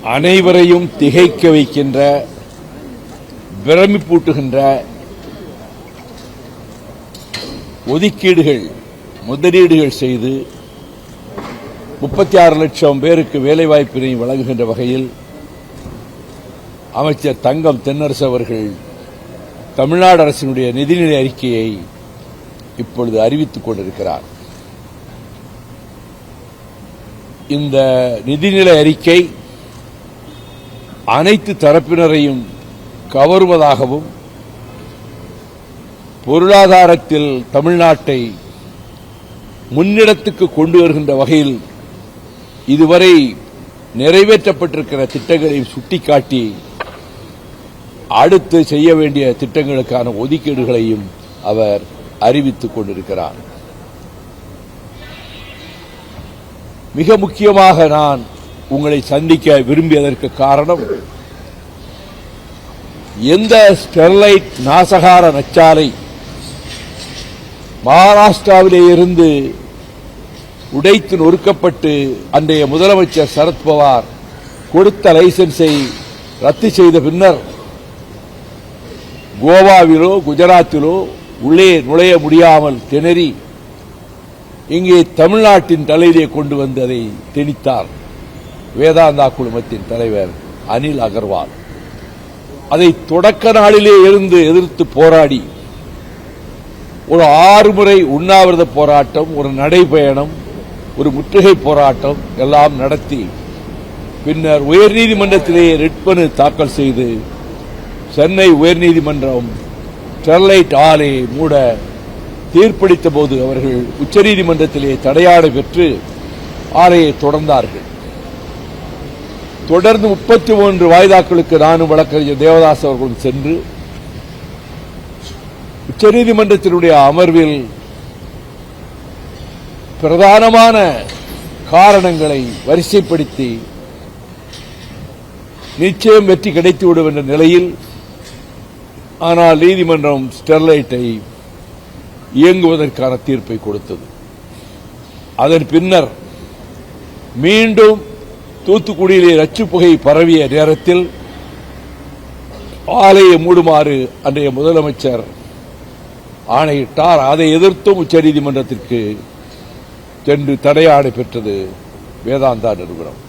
அனைவரையும் திகைக்க வைக்கின்ற பிரமிப்பூட்டுகின்ற ஒதுக்கீடுகள் முதலீடுகள் செய்து 36 லட்சம் பேருக்கு வேலைவாய்ப்பினை வழங்குகின்ற வகையில் அமைச்சர் தங்கம் தென்னரசு அவர்கள் தமிழ்நாடு அரசினுடைய நிதிநிலை அறிக்கையை இப்பொழுது அறிவித்துக் கொண்டிருக்கிறார். இந்த நிதிநிலை அறிக்கை அனைத்து தரப்பினரையும் கவருவதாகவும் பொருளாதாரத்தில் தமிழ்நாட்டை முன்னிடத்துக்கு கொண்டு வருகின்ற வகையில் இதுவரை நிறைவேற்றப்பட்டிருக்கிற திட்டங்களை சுட்டிக்காட்டி அடுத்து செய்ய வேண்டிய திட்டங்களுக்கான ஒதுக்கீடுகளையும் அவர் அறிவித்துக் கொண்டிருக்கிறார். மிக முக்கியமாக நான் உங்களை சந்திக்க விரும்பியதற்கு காரணம், எந்த ஸ்டெர்லைட் நாசகார நச்சாலை மகாராஷ்டிராவிலே இருந்து உடைத்து நொறுக்கப்பட்டு அன்றைய முதலமைச்சர் சரத்பவார் கொடுத்த லைசன்ஸை ரத்து செய்த பின்னர் கோவாவிலோ குஜராத்திலோ உள்ளே நுழைய முடியாமல் திணறி இங்கே தமிழ்நாட்டின் தலையிலே கொண்டு வந்து அதை திணித்தார் வேதாந்தா குழுமத்தின் தலைவர் அனில் அகர்வால். அதை தொடக்க நாளிலே இருந்து எதிர்த்து போராடி ஒரு 6 முறை உண்ணாவிரத போராட்டம், ஒரு நடைபயணம், ஒரு முற்றுகை போராட்டம் எல்லாம் நடத்தி பின்னர் உயர்நீதிமன்றத்திலே ரிட் மனு தாக்கல் செய்து சென்னை உயர்நீதிமன்றம் ஸ்டெர்லைட் ஆலை மூட தீர்ப்பளித்த போது அவர்கள் உச்சநீதிமன்றத்திலே தடையாணை பெற்று ஆலையை தொடர்ந்தார்கள். தொடர்ந்து 33 வாய்தாக்களுக்கு நானும் வழக்கறிஞர் தேவதாஸ் அவர்களும் சென்று உச்சநீதிமன்றத்தினுடைய அமர்வில் பிரதானமான காரணங்களை வரிசைப்படுத்தி நிச்சயம் வெற்றி கிடைத்துவிடும் என்ற நிலையில், ஆனால் நீதிமன்றம் ஸ்டெர்லைட்டை இயங்குவதற்கான தீர்ப்பை கொடுத்தது. அதன் பின்னர் மீண்டும் தூத்துக்குடியிலே நச்சுப் புகை பரவிய நேரத்தில் ஆலையை மூடுமாறு அன்றைய முதலமைச்சர் ஆணையிட்டார். அதை எதிர்த்தும் உச்சநீதிமன்றத்திற்கு சென்று தடையாணை பெற்றது வேதாந்தா நிறுவனம்.